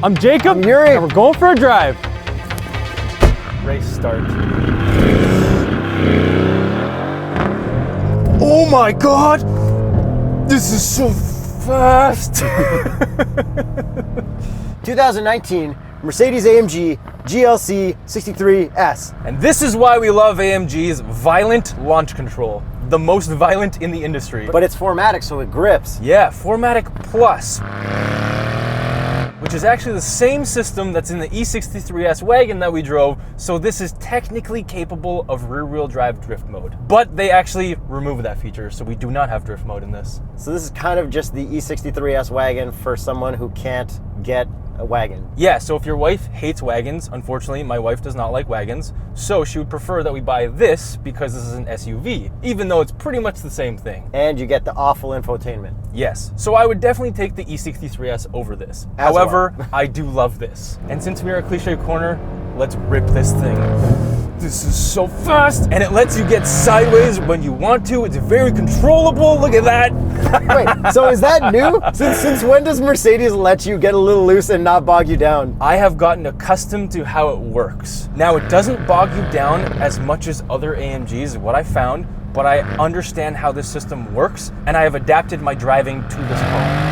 I'm Jacob. I'm Yuri. And we're going for a drive. Race start. Oh my God! This is so fast. 2019 Mercedes-AMG GLC63S. And this is why we love AMG's violent launch control. The most violent in the industry. But it's 4MATIC, so it grips. Yeah, 4MATIC Plus, which is actually the same system that's in the E63S wagon that we drove, so this is technically capable of rear-wheel drive drift mode. But they actually removed that feature, so we do not have drift mode in this. So this is kind of just the E63S wagon for someone who can't get a wagon. Yeah, so if your wife hates wagons, unfortunately my wife does not like wagons, so she would prefer that we buy this because this is an SUV, even though it's pretty much the same thing. And you get the awful infotainment. Yes, so I would definitely take the E63S over this. However, I do love this. And since we are at Cliche Corner, let's rip this thing. This is so fast, and it lets you get sideways when you want to. It's very controllable. Look at that. Wait, so is that new? Since when does Mercedes let you get a little loose and not bog you down? I have gotten accustomed to how it works. Now, it doesn't bog you down as much as other AMGs, what I found, but I understand how this system works, and I have adapted my driving to this car.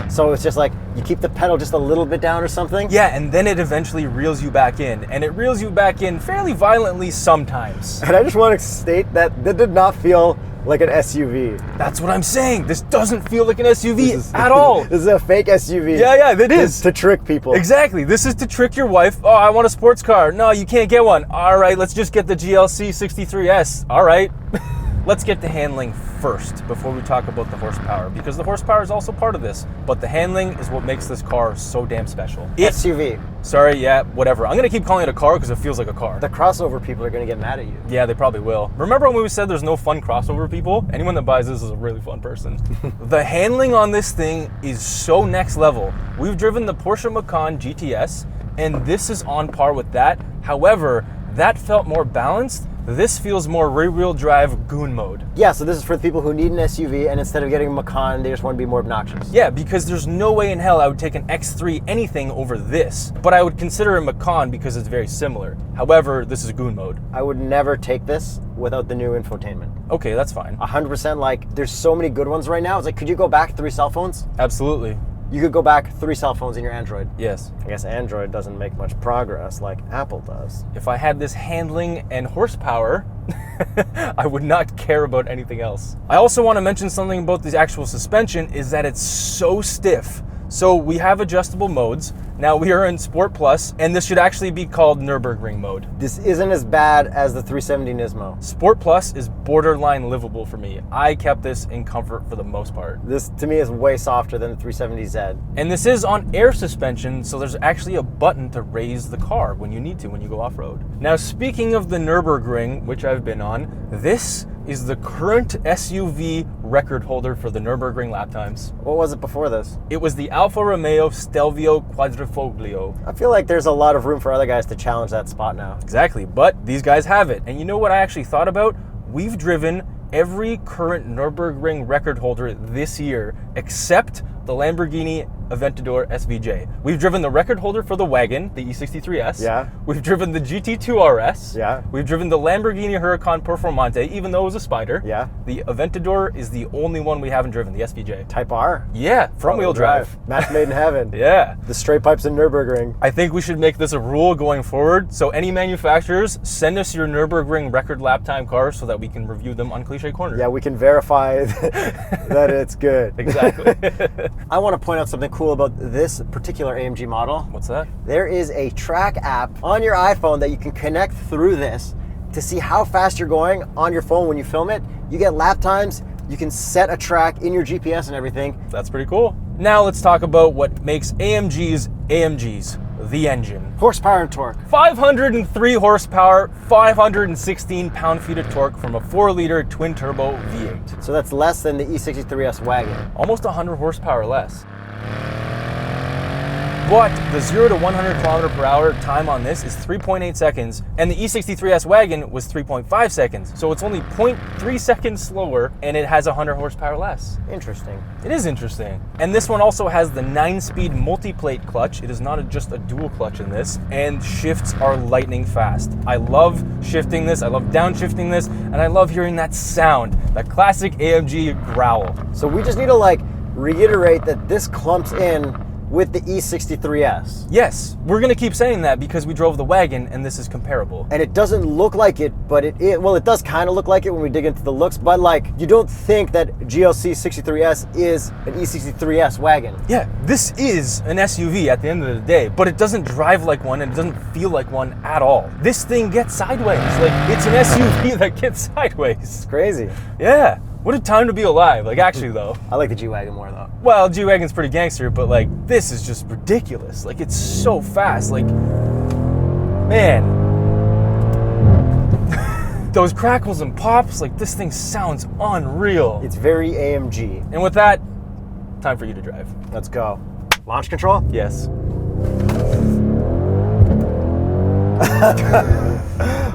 So it's just like, you keep the pedal just a little bit down or something? Yeah, and then it eventually reels you back in, and it reels you back in fairly violently sometimes. And I just want to state that did not feel like an SUV. That's what I'm saying. This doesn't feel like an SUV at all. This is a fake SUV. Yeah, it is. To trick people. Exactly. This is to trick your wife. Oh, I want a sports car. No, you can't get one. All right, let's just get the GLC63S. All right. Let's get to handling first before we talk about the horsepower, because the horsepower is also part of this, but the handling is what makes this car so damn special. SUV. Sorry, yeah, whatever. I'm gonna keep calling it a car because it feels like a car. The crossover people are gonna get mad at you. Yeah, they probably will. Remember when we said there's no fun crossover people? Anyone that buys this is a really fun person. The handling on this thing is so next level. We've driven the Porsche Macan GTS, and this is on par with that. However, that felt more balanced. This feels more rear-wheel drive goon mode. Yeah, so this is for the people who need an SUV, and instead of getting a Macan, they just want to be more obnoxious. Yeah, because there's no way in hell I would take an X3 anything over this, but I would consider a Macan because it's very similar. However, this is goon mode. I would never take this without the new infotainment. Okay, that's fine. 100%, like, there's so many good ones right now. It's like, could you go back 3 cell phones? Absolutely. You could go back 3 cell phones in your Android. Yes. I guess Android doesn't make much progress like Apple does. If I had this handling and horsepower, I would not care about anything else. I also want to mention something about the actual suspension is that it's so stiff. So we have adjustable modes. Now we are in Sport Plus, and this should actually be called Nürburgring mode. This isn't as bad as the 370 Nismo. Sport Plus is borderline livable for me. I kept this in comfort for the most part. This, to me, is way softer than the 370Z. And this is on air suspension, so there's actually a button to raise the car when you need to, when you go off-road. Now, speaking of the Nürburgring, which I've been on, this is the current SUV record holder for the Nürburgring lap times. What was it before this? It was the Alfa Romeo Stelvio Quadrifoglio. I feel like there's a lot of room for other guys to challenge that spot now. Exactly, but these guys have it. And you know what I actually thought about? We've driven every current Nürburgring record holder this year except the Lamborghini Aventador SVJ. We've driven the record holder for the wagon, the E63S. Yeah. We've driven the GT2 RS. Yeah. We've driven the Lamborghini Huracan Performante, even though it was a Spider. Yeah. The Aventador is the only one we haven't driven, the SVJ. Type R. Yeah, front-wheel drive. Match made in heaven. Yeah. The straight pipes in Nürburgring. I think we should make this a rule going forward. So any manufacturers, send us your Nürburgring record lap time cars so that we can review them on Cliche Corner. Yeah, we can verify that it's good. Exactly. I want to point out something cool about this particular AMG model. What's that? There is a track app on your iPhone that you can connect through this to see how fast you're going on your phone when you film it. You get lap times, you can set a track in your GPS and everything. That's pretty cool. Now let's talk about what makes AMGs, the engine. Horsepower and torque. 503 horsepower, 516 pound-feet of torque from a 4-liter twin-turbo V8. So that's less than the E63S wagon. Almost 100 horsepower less. But the 0 to 100 km/h time on this is 3.8 seconds, and the E63S wagon was 3.5 seconds. So it's only 0.3 seconds slower, and it has 100 horsepower less. Interesting. It is interesting. And this one also has the 9-speed multi-plate clutch. It is not just a dual clutch in this, and shifts are lightning fast. I love shifting this, I love downshifting this, and I love hearing that sound, that classic AMG growl. So we just need to like reiterate that this clumps in with the E63S. Yes, we're gonna keep saying that because we drove the wagon and this is comparable. And it doesn't look like it, but well, it does kind of look like it when we dig into the looks, but like, you don't think that GLC63S is an E63S wagon. Yeah, this is an SUV at the end of the day, but it doesn't drive like one and it doesn't feel like one at all. This thing gets sideways. Like, it's an SUV that gets sideways. It's crazy. Yeah. What a time to be alive. Like, actually, though. I like the G-Wagon more, though. Well, G-Wagon's pretty gangster, but, like, this is just ridiculous. Like, it's so fast. Like, man. Those crackles and pops, like, this thing sounds unreal. It's very AMG. And with that, time for you to drive. Let's go. Launch control? Yes.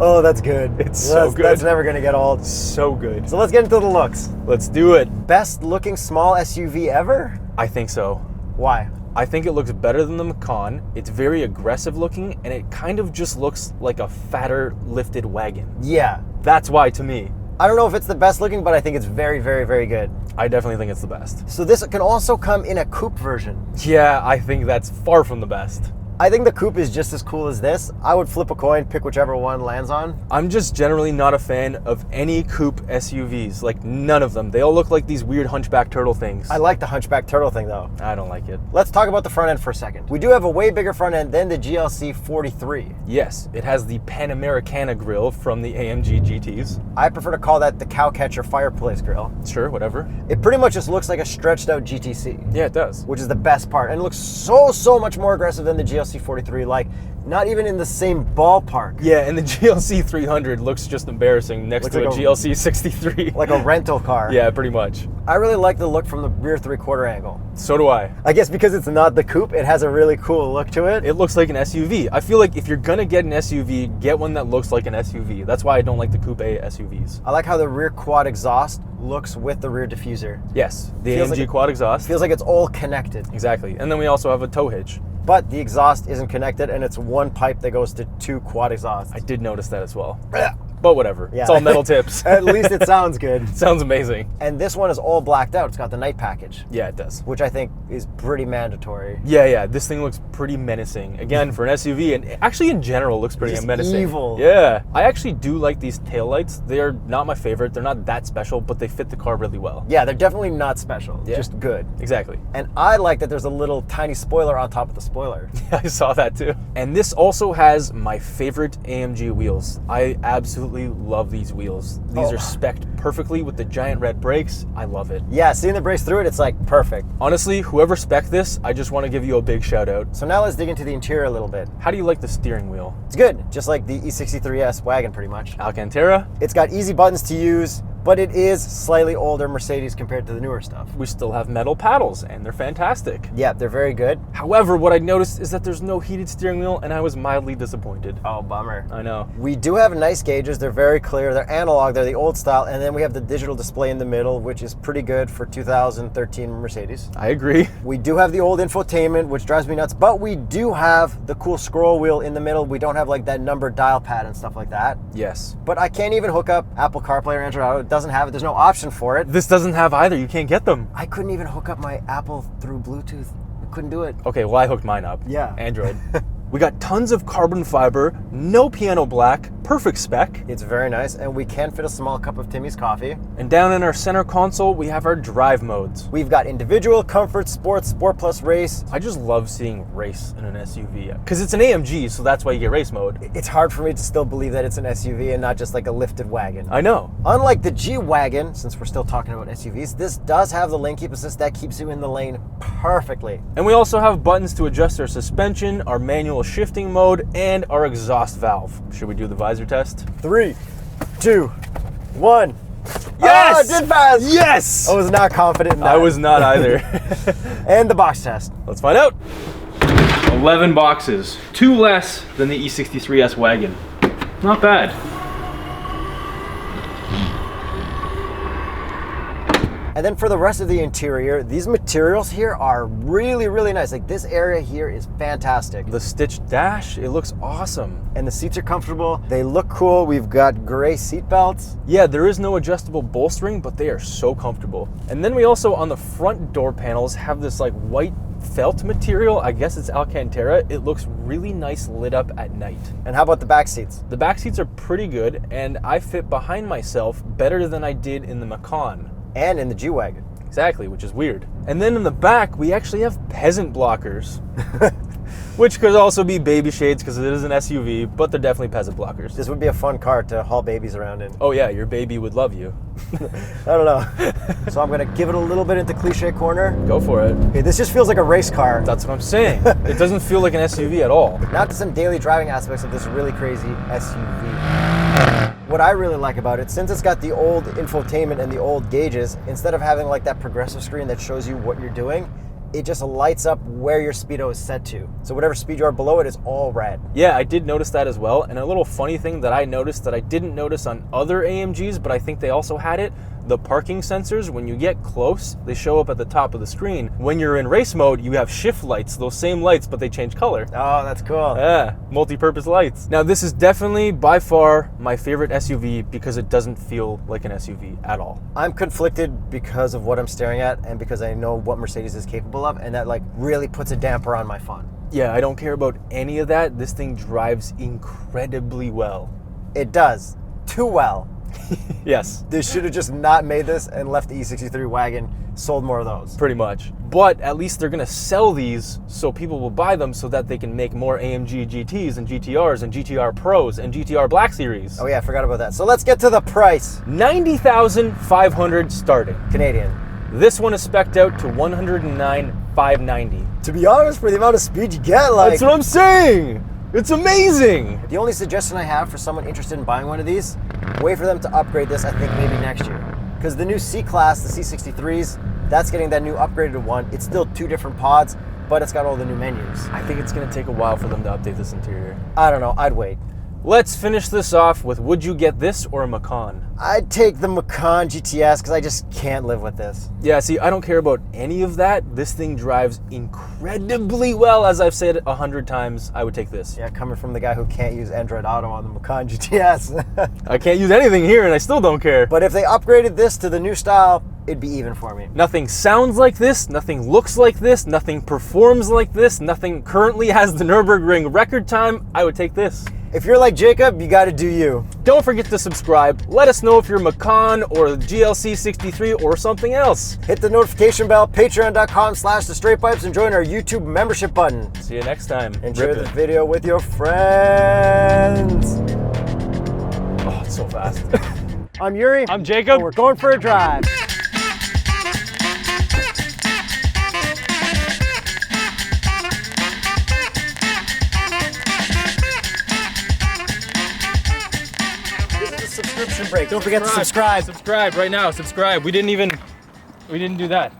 Oh, that's good. It's so good. That's never going to get old. So good. So let's get into the looks. Let's do it. Best looking small SUV ever? I think so. Why? I think it looks better than the Macan. It's very aggressive looking, and it kind of just looks like a fatter, lifted wagon. Yeah. That's why, to me. I don't know if it's the best looking, but I think it's very, very, very good. I definitely think it's the best. So this can also come in a coupe version. Yeah, I think that's far from the best. I think the coupe is just as cool as this. I would flip a coin, pick whichever one lands on. I'm just generally not a fan of any coupe SUVs. Like, none of them. They all look like these weird hunchback turtle things. I like the hunchback turtle thing, though. I don't like it. Let's talk about the front end for a second. We do have a way bigger front end than the GLC43. Yes, it has the Panamericana grille from the AMG GTs. I prefer to call that the cowcatcher fireplace grille. Sure, whatever. It pretty much just looks like a stretched out GTC. Yeah, it does. Which is the best part. And it looks so much more aggressive than the GLC43. Like, not even in the same ballpark. Yeah, and the GLC 300 looks just embarrassing next to like a GLC 63. Like a rental car. Yeah, pretty much. I really like the look from the rear 3/4 angle. So do I. I guess because it's not the coupe, it has a really cool look to it. It looks like an SUV. I feel like if you're gonna get an SUV, get one that looks like an SUV. That's why I don't like the coupe SUVs. I like how the rear quad exhaust looks with the rear diffuser. Yes, the Feels AMG like quad exhaust. Feels like it's all connected. Exactly. And then we also have a tow hitch. But the exhaust isn't connected, and it's one pipe that goes to two quad exhausts. I did notice that as well. But whatever. Yeah. It's all metal tips. At least it sounds good. Sounds amazing. And this one is all blacked out. It's got the night package. Yeah, it does. Which I think is pretty mandatory. Yeah. This thing looks pretty menacing. Again, for an SUV, and actually in general looks pretty Just menacing. evil. Yeah. I actually do like these taillights. They are not my favorite. They're not that special, but they fit the car really well. Yeah, they're definitely not special. Yeah. Just good. Exactly. And I like that there's a little tiny spoiler on top of the spoiler. I saw that too. And this also has my favorite AMG wheels. I absolutely love these wheels. These are spec'd perfectly with the giant red brakes. I love it. Yeah, seeing the brakes through it, it's like perfect. Honestly, whoever spec'd this, I just want to give you a big shout out. So now let's dig into the interior a little bit. How do you like the steering wheel? It's good, just like the E63S wagon pretty much. Alcantara? It's got easy buttons to use, but it is slightly older Mercedes compared to the newer stuff. We still have metal paddles, and they're fantastic. Yeah, they're very good. However, what I noticed is that there's no heated steering wheel, and I was mildly disappointed. Oh, bummer. I know. We do have nice gauges. They're very clear. They're analog. They're the old style. And then we have the digital display in the middle, which is pretty good for 2013 Mercedes. I agree. We do have the old infotainment, which drives me nuts, but we do have the cool scroll wheel in the middle. We don't have like that numbered dial pad and stuff like that. Yes. But I can't even hook up Apple CarPlay or Android Auto. It doesn't have it. There's no option for it. This doesn't have either. You can't get them. I couldn't even hook up my Apple through Bluetooth. I couldn't do it. Okay, well, I hooked mine up. Yeah. Android. We got tons of carbon fiber, no piano black, perfect spec. It's very nice, and we can fit a small cup of Timmy's coffee. And down in our center console, we have our drive modes. We've got individual, comfort, sport, sport plus race. I just love seeing race in an SUV, because it's an AMG, so that's why you get race mode. It's hard for me to still believe that it's an SUV and not just like a lifted wagon. I know. Unlike the G-Wagon, since we're still talking about SUVs, this does have the lane keep assist that keeps you in the lane perfectly. And we also have buttons to adjust our suspension, our manual shifting mode, and our exhaust valve. Should we do the visor test? 3, 2, 1. Yes! Ah, it did pass! Yes! I was not confident in that. I was not either. And the box test. Let's find out. 11 boxes, 2 less than the E63S wagon. Not bad. And then for the rest of the interior, these materials here are really, really nice. Like this area here is fantastic. The stitched dash, it looks awesome. And the seats are comfortable. They look cool. We've got gray seat belts. Yeah, there is no adjustable bolstering, but they are so comfortable. And then we also, on the front door panels, have this like white felt material. I guess it's Alcantara. It looks really nice lit up at night. And how about the back seats? The back seats are pretty good, and I fit behind myself better than I did in the Macan. And in the G-Wagon. Exactly, which is weird. And then in the back, we actually have peasant blockers, which could also be baby shades because it is an SUV, but they're definitely peasant blockers. This would be a fun car to haul babies around in. Oh yeah, your baby would love you. I don't know. So I'm gonna give it a little bit into cliche corner. Go for it. Okay, this just feels like a race car. That's what I'm saying. It doesn't feel like an SUV at all. Now to some daily driving aspects of this really crazy SUV. What I really like about it, since it's got the old infotainment and the old gauges, instead of having like that progressive screen that shows you what you're doing, it just lights up where your speedo is set to. So whatever speed you are below it is all red. Yeah, I did notice that as well. And a little funny thing that I noticed that I didn't notice on other AMGs, but I think they also had it, the parking sensors, when you get close, they show up at the top of the screen. When you're in race mode, you have shift lights, those same lights, but they change color. Oh, that's cool. Yeah, multi-purpose lights. Now this is definitely by far my favorite SUV because it doesn't feel like an SUV at all. I'm conflicted because of what I'm staring at and because I know what Mercedes is capable of, and that like really puts a damper on my fun. Yeah, I don't care about any of that. This thing drives incredibly well. It does. Too well. Yes. They should have just not made this and left the E63 wagon, sold more of those. Pretty much. But at least they're gonna sell these so people will buy them so that they can make more AMG GTs and GTRs and GTR Pros and GTR Black Series. Oh yeah, I forgot about that. So let's get to the price. $90,500 starting. Canadian. This one is spec'd out to $109,590. To be honest, for the amount of speed you get, like... That's what I'm saying! It's amazing! The only suggestion I have for someone interested in buying one of these, wait for them to upgrade this, I think maybe next year. Because the new C-Class, the C63s, that's getting that new upgraded one. It's still 2 different pods, but it's got all the new menus. I think it's gonna take a while for them to update this interior. I don't know, I'd wait. Let's finish this off with, would you get this or a Macan? I'd take the Macan GTS because I just can't live with this. Yeah, see, I don't care about any of that. This thing drives incredibly well. As I've said 100 times, I would take this. Yeah, coming from the guy who can't use Android Auto on the Macan GTS. I can't use anything here and I still don't care. But if they upgraded this to the new style, it'd be even for me. Nothing sounds like this, nothing looks like this, nothing performs like this, nothing currently has the Nürburgring record time. I would take this. If you're like Jacob, you gotta do you. Don't forget to subscribe. Let us know if you're Macan or GLC63 or something else. Hit the notification bell, patreon.com/TheStraightPipes, and join our YouTube membership button. See you next time. And share this video with your friends. Oh, it's so fast. I'm Yuri. I'm Jacob. And we're going for a drive. Subscription break. Don't forget to subscribe. Subscribe right now. Subscribe. We didn't do that.